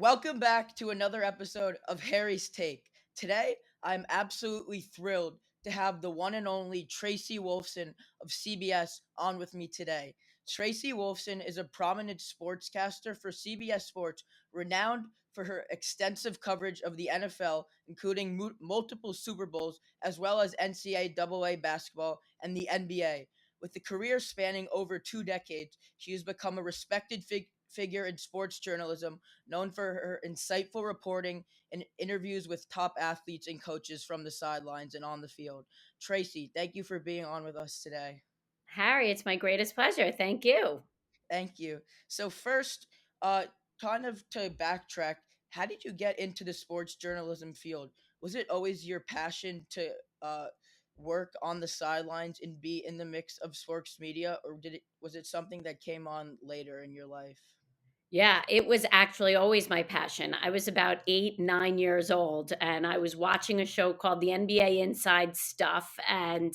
Welcome back to another episode of Harry's Take. Today, I'm absolutely thrilled to have the one and only Tracy Wolfson of CBS on with me today. Tracy Wolfson is a prominent sportscaster for CBS Sports, renowned for her extensive coverage of the NFL, including multiple Super Bowls, as well as NCAA basketball and the NBA. With a career spanning over 2 decades, she has become a respected figure in sports journalism, known for her insightful reporting and interviews with top athletes and coaches from the sidelines and on the field. Tracy, thank you for being on with us today. Harry, it's my greatest pleasure. Thank you. Thank you. So first, uh, kind of to backtrack, how did you get into the sports journalism field? Was it always your passion to work on the sidelines and be in the mix of sports media, or did it was it something that came on later in your life? Yeah, it was actually always my passion. I was about 8, 9 years old, and I was watching a show called the NBA Inside Stuff. And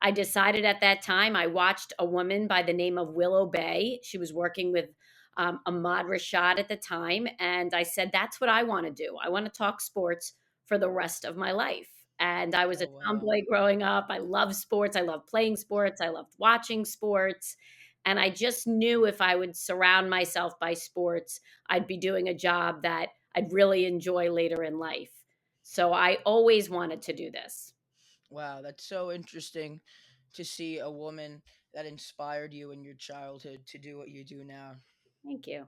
I decided at that time, I watched a woman by the name of Willow Bay. She was working with Ahmad Rashad at the time. And I said, that's what I want to do. I want to talk sports for the rest of my life. And I was a Oh wow. tomboy growing up. I love sports. I love playing sports. I loved watching sports. And I just knew if I would surround myself by sports, I'd be doing a job that I'd really enjoy later in life. So I always wanted to do this. Wow, that's so interesting to see a woman that inspired you in your childhood to do what you do now. Thank you.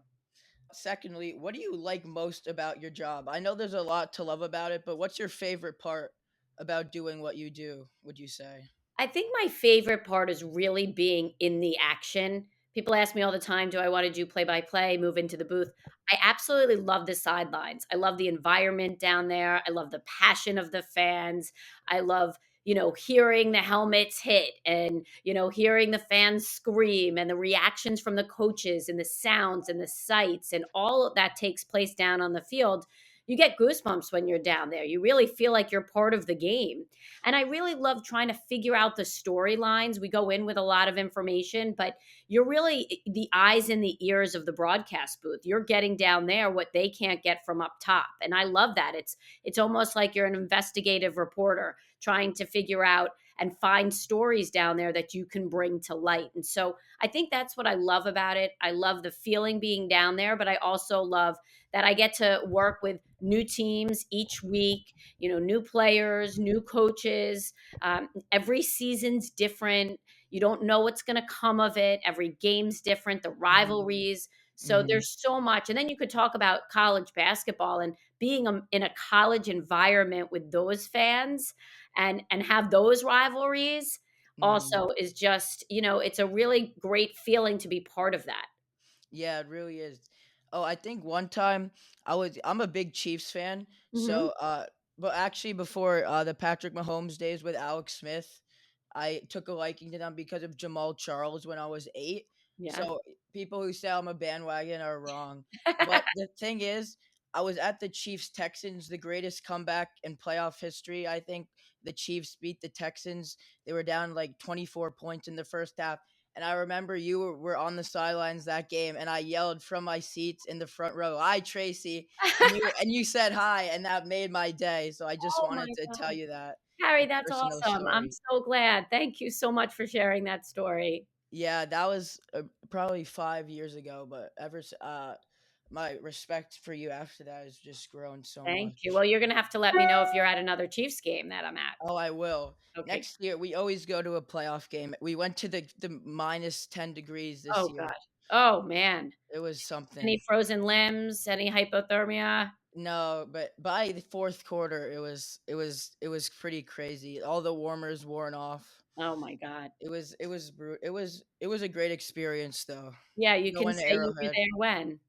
Secondly, what do you like most about your job? I know there's a lot to love about it, but what's your favorite part about doing what you do, would you say? I think my favorite part is really being in the action. People ask me all the time, do I want to do play by play, move into the booth? I absolutely love the sidelines. I love the environment down there. I love the passion of the fans. I love, hearing the helmets hit and, hearing the fans scream and the reactions from the coaches and the sounds and the sights and all of that takes place down on the field. You get goosebumps when you're down there. You really feel like you're part of the game. And I really love trying to figure out the storylines. We go in with a lot of information, but you're really the eyes and the ears of the broadcast booth. You're getting down there what they can't get from up top. And I love that. It's almost like you're an investigative reporter trying to figure out and find stories down there that you can bring to light. And so I think that's what I love about it. I love the feeling being down there, but I also love that I get to work with new teams each week, new players, new coaches. Every season's different. You don't know what's going to come of it. Every game's different, the rivalries. So Mm-hmm. there's so much. And then you could talk about college basketball and being in a college environment with those fans and have those rivalries Mm-hmm. also is just, it's a really great feeling to be part of that. Yeah, it really is. Oh, I think one time I'm a big Chiefs fan, Hmm. so but actually before the Patrick Mahomes days with Alex Smith, I took a liking to them because of Jamal Charles when I was 8. Yeah. So people who say I'm a bandwagon are wrong. But the thing is, I was at the Chiefs Texans, the greatest comeback in playoff history. I think the Chiefs beat the Texans. They were down like 24 points in the first half, and I remember you were on the sidelines that game, and I yelled from my seats in the front row, "Hi, Tracy!" And you said hi, and that made my day. So I just Oh my wanted to tell God. you that Harry, a that's personal awesome. I'm story. so glad. Thank you so much for sharing that story. Yeah, that was probably 5 years ago, but my respect for you after that has just grown so Thank you. much. Well, you're gonna have to let me know if you're at another Chiefs game that I'm at. Oh, I will. Okay. Next year, we always go to a playoff game. We went to the minus 10 degrees this Oh year. god. Oh, man. It was Any something. frozen limbs? Any hypothermia? No, but by the fourth quarter, it was pretty crazy. All the warmers worn off. Oh my god. It was a great experience though. Yeah, you can Going to say you were Arrowhead, there when.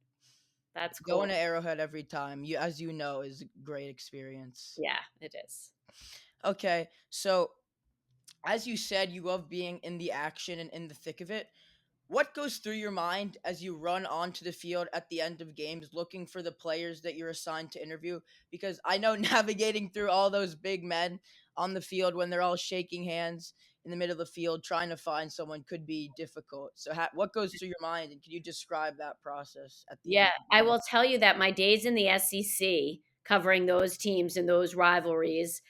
That's going cool. to Arrowhead every time, as you know, is a great experience. Yeah, it is. Okay, so as you said, you love being in the action and in the thick of it. What goes through your mind as you run onto the field at the end of games looking for the players that you're assigned to interview? Because I know navigating through all those big men on the field when they're all shaking hands in the middle of the field trying to find someone could be difficult. So what goes through your mind, and can you describe that process at the end Yeah, of the I game? will tell you that my days in the SEC covering those teams and those rivalries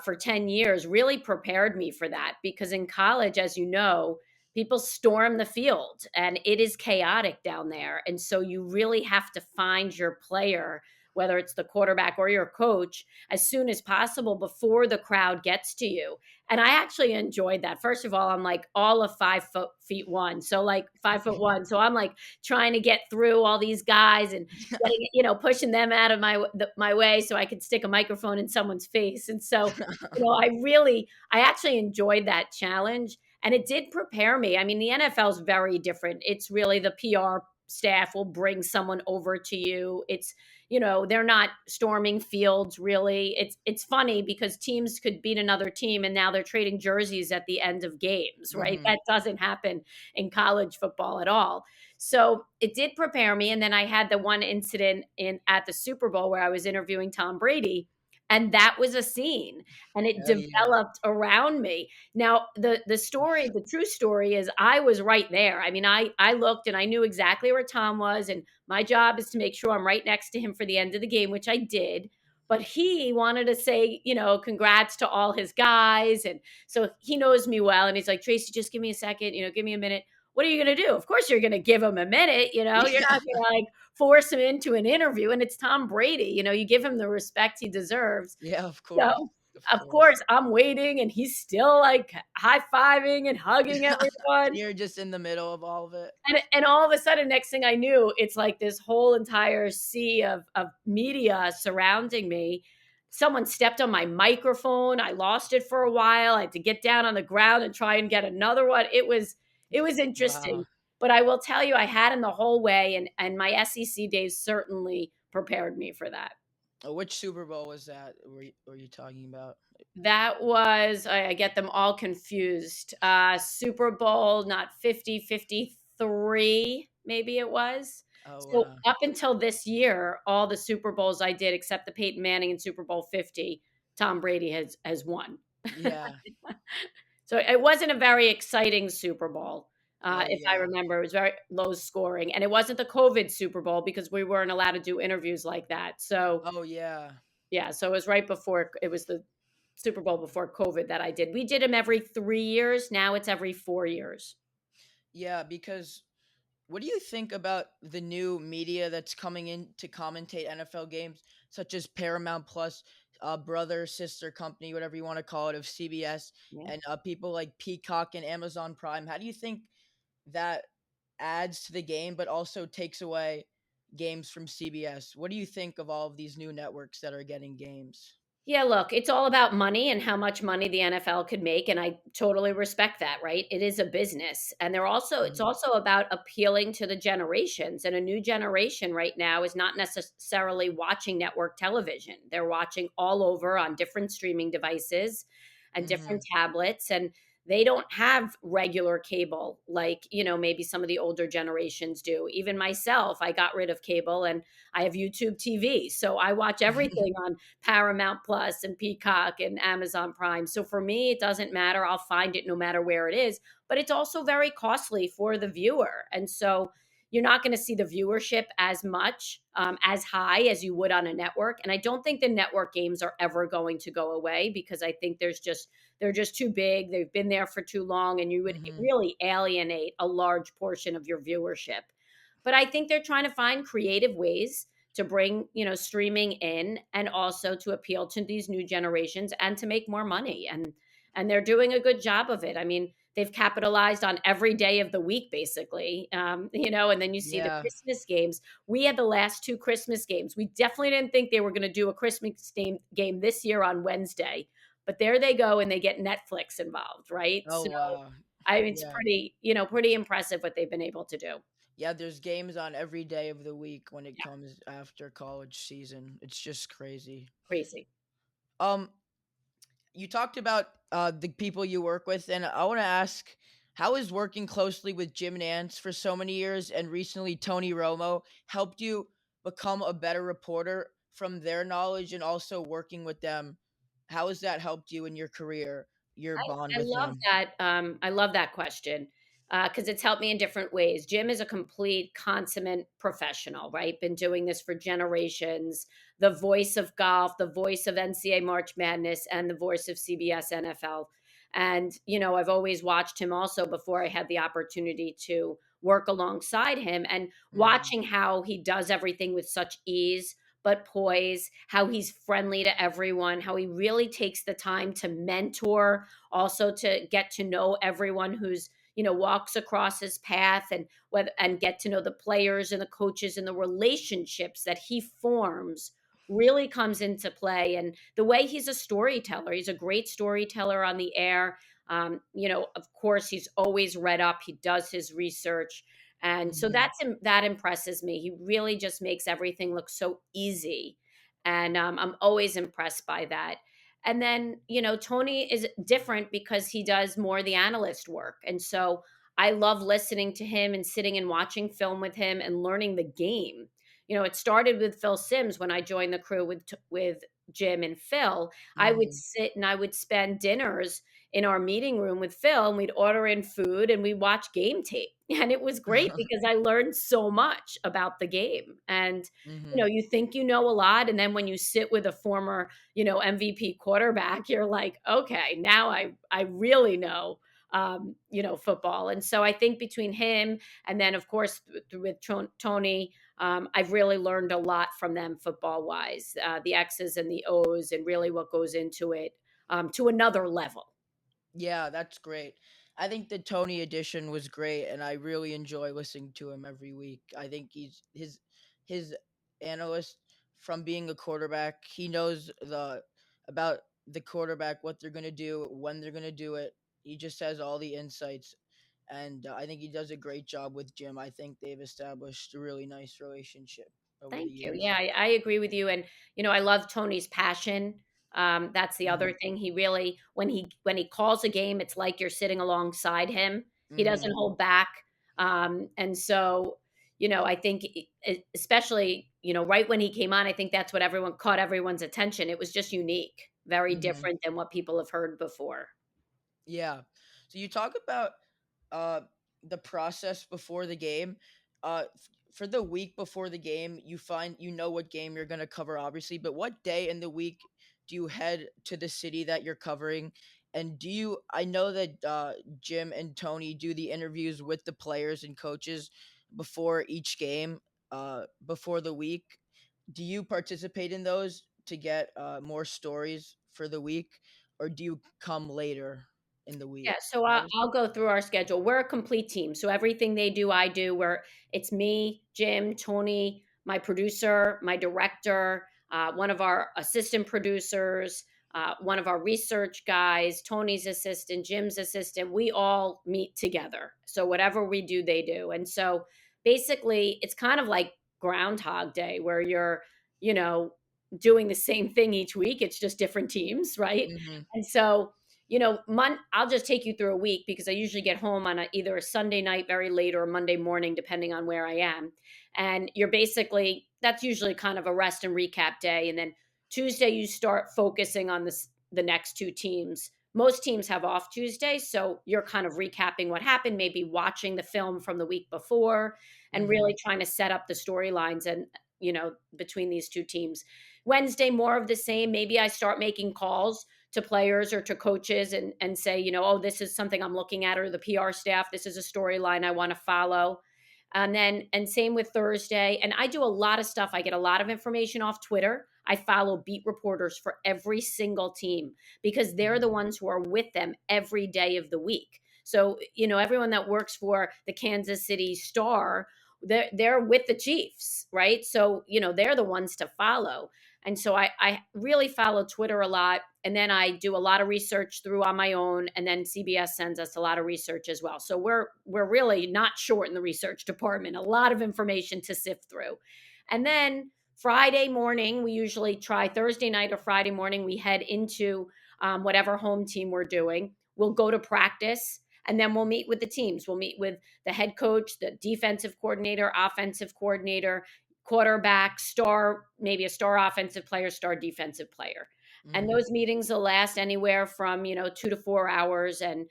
for 10 years really prepared me for that because in college, as you know, people storm the field and it is chaotic down there. And so you really have to find your player, whether it's the quarterback or your coach, as soon as possible before the crowd gets to you. And I actually enjoyed that. First of all, I'm like all of 5 feet one. So like 5 foot one. So I'm like trying to get through all these guys and getting, pushing them out of my way so I could stick a microphone in someone's face. And so, I actually enjoyed that challenge and it did prepare me. I mean, the NFL is very different. It's really the PR staff will bring someone over to you. They're not storming fields really. It's funny because teams could beat another team and now they're trading jerseys at the end of games, right? Hmm. That doesn't happen in college football at all. So it did prepare me. And then I had the one incident in at the Super Bowl where I was interviewing Tom Brady. And that was a scene and it Oh yeah. developed around me. Now, the true story is I was right there. I mean, I looked and I knew exactly where Tom was. And my job is to make sure I'm right next to him for the end of the game, which I did. But he wanted to say, congrats to all his guys. And so he knows me well. And he's like, Tracy, just give me a second, give me a minute. What are you going to do? Of course, you're going to give him a minute. You're not going Yeah. to like force him into an interview. And it's Tom Brady. You give him the respect he deserves. Yeah, of course. So, Of of course. course, I'm waiting and he's still like high fiving and hugging And everyone. you're just in the middle of all of it. And all of a sudden, next thing I knew, it's like this whole entire sea of media surrounding me. Someone stepped on my microphone. I lost it for a while. I had to get down on the ground and try and get another one. It was interesting. Wow. But I will tell you, I had him the whole way, and my SEC days certainly prepared me for that. Which Super Bowl was that? Were you talking about? That was I get them all confused. Super Bowl, not 50, 53, maybe it was. Oh So wow. up until this year, all the Super Bowls I did, except the Peyton Manning in Super Bowl 50, Tom Brady has won. Yeah. So it wasn't a very exciting Super Bowl. Oh If I yeah. remember, it was very low scoring, and it wasn't the COVID Super Bowl because we weren't allowed to do interviews like that. So Oh yeah. yeah, so it was right before it was the Super Bowl before COVID that I did. We did them every 3 years, now it's every 4 years. Yeah, because what do you think about the new media that's coming in to commentate NFL games, such as Paramount Plus, brother, sister company, whatever you want to call it, of CBS, Yeah. and people like Peacock and Amazon Prime? How do you think that adds to the game, but also takes away games from CBS? What do you think of all of these new networks that are getting games? Yeah, look, it's all about money and how much money the NFL could make, and I totally respect that, right? It is a business, and it's Hmm. also about appealing to the generations, and a new generation right now is not necessarily watching network television. They're watching all over on different streaming devices and different Hmm. tablets, and they don't have regular cable like, maybe some of the older generations do. Even myself, I got rid of cable and I have YouTube TV. So I watch everything on Paramount Plus and Peacock and Amazon Prime. So for me, it doesn't matter. I'll find it no matter where it is. But it's also very costly for the viewer. And so you're not going to see the viewership as much, as high as you would on a network. And I don't think the network games are ever going to go away because I think they're just too big. They've been there for too long, and you would Hmm. really alienate a large portion of your viewership. But I think they're trying to find creative ways to bring, streaming in and also to appeal to these new generations and to make more money. And they're doing a good job of it. I mean, they've capitalized on every day of the week basically. And then you see the Yeah. Christmas games. We had the last two Christmas games. We definitely didn't think they were going to do a Christmas game this year on Wednesday, but there they go and they get Netflix involved, right? Oh So wow. I mean, it's Yeah. pretty impressive what they've been able to do. Yeah, there's games on every day of the week when it Yeah, comes after college season. It's just crazy. crazy. Um, you talked about the people you work with, and I want to ask, how is working closely with Jim Nance for so many years and recently Tony Romo helped you become a better reporter from their knowledge, and also working with them? How has that helped you in your career? your bond I with love him? that. I love that question because it's helped me in different ways. Jim is a complete consummate professional, right? Been doing this for generations. The voice of golf, the voice of NCAA March Madness, and the voice of CBS NFL. And I've always watched him also before I had the opportunity to work alongside him, and Mhm. watching how he does everything with such ease but poise, how he's friendly to everyone, how he really takes the time to mentor, also to get to know everyone who's walks across his path, and get to know the players and the coaches, and the relationships that he forms really comes into play. And the way he's a storyteller, he's a great storyteller on the air. Of course, he's always read up, he does his research, and so Mhm. that impresses me. He really just makes everything look so easy, and I'm always impressed by that. And then, Tony is different because he does more of the analyst work. And so I love listening to him and sitting and watching film with him and learning the game. It started with Phil Simms when I joined the crew with Jim and Phil. I would Mhm. sit and I would spend dinners in our meeting room with Phil, and we'd order in food and we'd watch game tape. And it was great because I learned so much about the game. And Mhm. you think you know a lot, and then when you sit with a former MVP quarterback, you're like, okay, now I really know football. And so I think between him and then of course with Tony, I've really learned a lot from them football wise, the X's and the O's, and really what goes into it, to another level. Yeah, that's great. I think the Tony edition was great, and I really enjoy listening to him every week. I think his analyst from being a quarterback. He knows the about the quarterback, what they're gonna do, when they're gonna do it. He just has all the insights, and I think he does a great job with Jim. I think they've established a really nice relationship over the Thank you. years. Yeah, I agree with you. And I love Tony's passion. That's the other Hmm. thing. He really, when he calls a game, it's like you're sitting alongside him. He doesn't Hmm. hold back. And so, I think, especially, right when he came on, I think that's what everyone caught everyone's attention. It was just unique, very Hmm. different than what people have heard before. Yeah. So you talk about uh the process before the game. For the week before the game, you know what game you're going to cover obviously, but what day in the week do you head to the city that you're covering? And I know that Jim and Tony do the interviews with the players and coaches before each game, before the week. Do you participate in those to get more stories for the week, or do you come later in the week? Yeah, so How I'll, does I'll go through our schedule. We're a complete team, so everything they do, I do. Where it's me, Jim, Tony, my producer, my director, one of our assistant producers, one of our research guys, Tony's assistant, Jim's assistant. We all meet together. So whatever we do, they do. And so basically, it's kind of like Groundhog Day, where you're, you know, doing the same thing each week. It's just different teams, right? Mhm. And so I'll just take you through a week because I usually get home on either a Sunday night very late or a Monday morning, depending on where I am. And that's usually kind of a rest and recap day. And then Tuesday, you start focusing on the next two teams. Most teams have off Tuesday, so you're kind of recapping what happened, maybe watching the film from the week before, and really Mhm. trying to set up the storylines and between these two teams. Wednesday, more of the same. Maybe I start making calls to players or to coaches and say, oh, this is something I'm looking at, or the PR staff, this is a storyline I want to follow. And same with Thursday. And I do a lot of stuff. I get a lot of information off Twitter. I follow beat reporters for every single team because they're the Mhm. ones who are with them every day of the week. So, everyone that works for the Kansas City Star, they're with the Chiefs, right? So, they're the ones to follow. And so I really follow Twitter a lot. And then I do a lot of research through on my own. And then CBS sends us a lot of research as well. So we're really not short in the research department, a lot of information to sift through. And then Friday morning, we usually try Thursday night or Friday morning, we head into whatever home team we're doing. We'll go to practice, and then we'll meet with the teams. We'll meet with the head coach, the defensive coordinator, offensive coordinator, quarterback, maybe a star offensive player, star defensive player. And Mhm. those meetings will last anywhere from 2 to 4 hours, and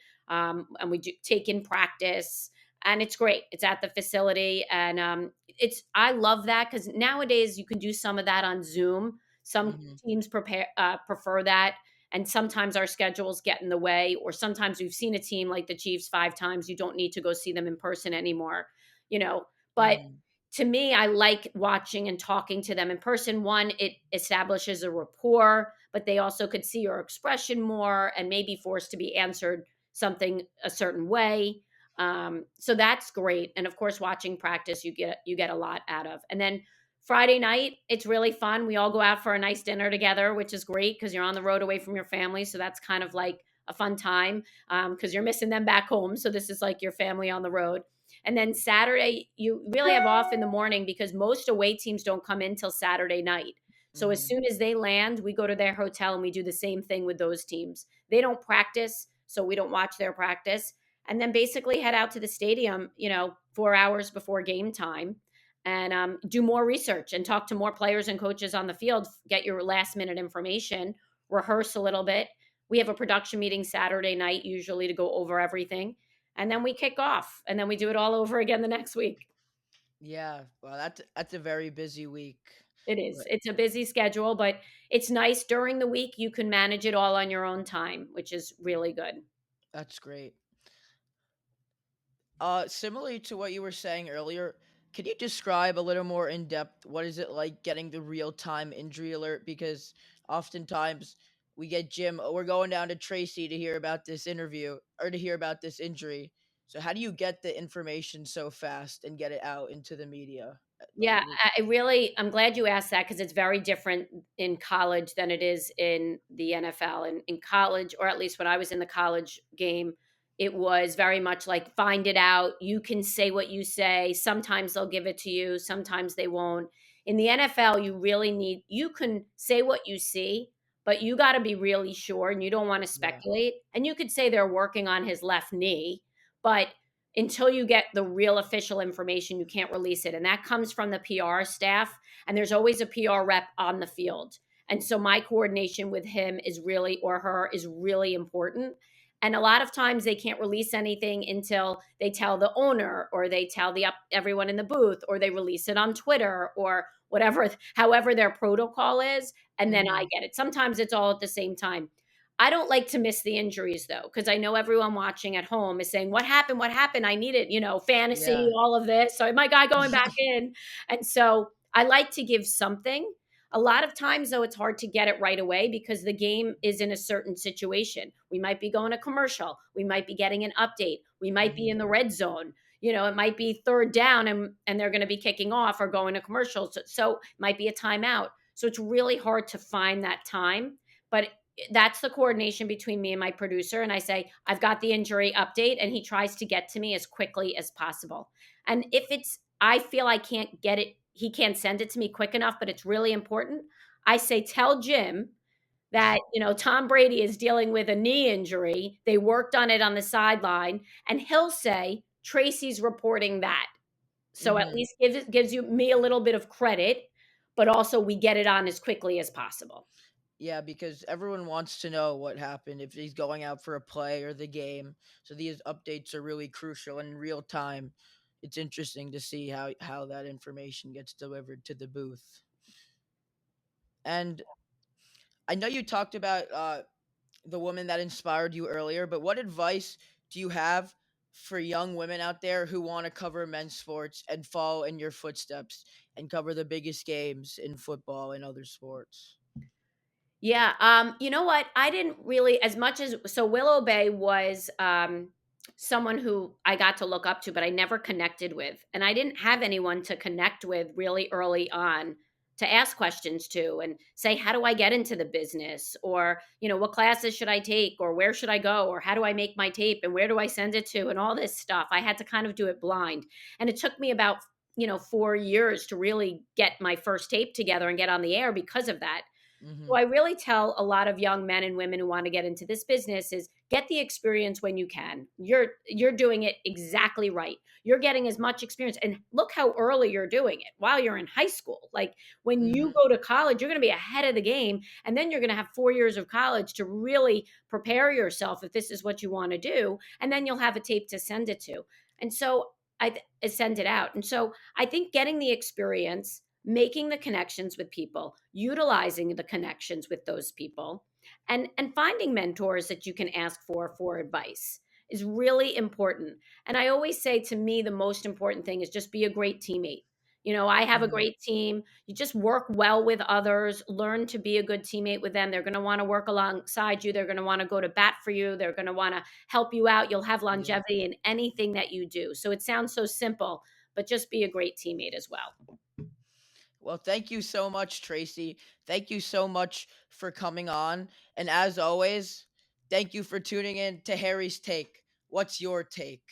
we do take in practice, and it's great. It's at the facility, and it's I love that because nowadays you can do some of that on Zoom. Some Mhm. teams prefer that, and sometimes our schedules get in the way, or sometimes we've seen a team like the Chiefs 5 times. You don't need to go see them in person anymore, you know. But Mhm. to me, I like watching and talking to them in person. One, it establishes a rapport, but they also could see your expression more and maybe forced to be answered something a certain way. So that's great. And of course, watching practice, you get a lot out of. And then Friday night, it's really fun. We all go out for a nice dinner together, which is great because you're on the road away from your family. So that's kind of like a fun time because you're missing them back home. So this is like your family on the road. And then Saturday, you really have off in the morning because most away teams don't come in till Saturday night. So as Mhm. soon as they land, we go to their hotel and we do the same thing with those teams. They don't practice, so we don't watch their practice. And then basically head out to the stadium, 4 hours before game time, and do more research and talk to more players and coaches on the field. Get your last minute information, rehearse a little bit. We have a production meeting Saturday night usually to go over everything, and then we kick off, and then we do it all over again the next week. Yeah. Well, that's a very busy week. It is. But It's a busy schedule, but it's nice during the week. You can manage it all on your own time, which is really good. that's great. Similarly to what you were saying earlier, could you describe a little more in depth what is it like getting the real time injury alert? Because oftentimes we get Jim, oh, we're going down to Tracy to hear about this interview or to hear about this injury. So how do you get the information so fast and get it out into the media? Yeah, I'm glad you asked that because it's very different in college than it is in the NFL. In college, or at least when I was in the college game, it was very much like find it out. You can say what you say. Sometimes they'll give it to you, sometimes they won't. In the NFL, you can say what you see, but you got to be really sure and you don't want to Yeah. speculate. And you could say they're working on his left knee, but until you get the real official information, you can't release it. And that comes from the PR staff. And there's always a PR rep on the field. And so my coordination with him is really, or her, is really important. And a lot of times they can't release anything until they tell the owner or they tell everyone in the booth or they release it on Twitter or whatever, however their protocol is. And then I Hmm. get it. Sometimes it's all at the same time. I don't like to miss the injuries though, because I know everyone watching at home is saying, "What happened? What happened? I need it." Fantasy, Yeah. all of this. So my guy going back in, and so I like to give something. A lot of times, though, it's hard to get it right away because the game is in a certain situation. We might be going to commercial. We might be getting an update. We might be Hmm. in the red zone. It might be third down and they're going to be kicking off or going to commercials. So it might be a timeout. So it's really hard to find that time. But that's the coordination between me and my producer. And I say, I've got the injury update. And he tries to get to me as quickly as possible. And if I feel I can't get it, he can't send it to me quick enough, but it's really important. I say, tell Jim that, Tom Brady is dealing with a knee injury. They worked on it on the sideline. And he'll say, Tracy's reporting that. So at Hmm. least gives you me a little bit of credit, but also we get it on as quickly as possible. Yeah, because everyone wants to know what happened if he's going out for a play or the game. So these updates are really crucial and in real time. It's interesting to see how that information gets delivered to the booth. And I know you talked about the woman that inspired you earlier, but what advice do you have for young women out there who want to cover men's sports and follow in your footsteps and cover the biggest games in football and other sports? Yeah, you know what? I didn't really as much as so Willow Bay was someone who I got to look up to, but I never connected with. And I didn't have anyone to connect with really early on to ask questions to and say, how do I get into the business? Or, what classes should I take? Or where should I go? Or how do I make my tape? And where do I send it to? And all this stuff. I had to kind of do it blind. And it took me about 4 years to really get my first tape together and get on the air because of that. So Hmm. I really tell a lot of young men and women who want to get into this business is Get the experience when you can. You're doing it exactly right. You're getting as much experience, and look how early you're doing it, while you're in high school. Like, when you Hmm. go to college, you're going to be ahead of the game, and then you're going to have 4 years of college to really prepare yourself if this is what you want to do, and then you'll have a tape to send it to. And so send it out. And so I think getting the experience, making the connections with people, utilizing the connections with those people, and finding mentors that you can ask for advice is really important. And I always say, to me, the most important thing is just be a great teammate. I have a Hmm. great team. You just work well with others, learn to be a good teammate with them. They're going to want to work alongside you. They're going to want to go to bat for you. They're going to want to help you out. You'll have Yeah. longevity in anything that you do. So it sounds so simple, but just be a great teammate as well. Well, thank you so much, Tracy. Thank you so much for coming on. And as always, thank you for tuning in to Harry's Take. What's your take?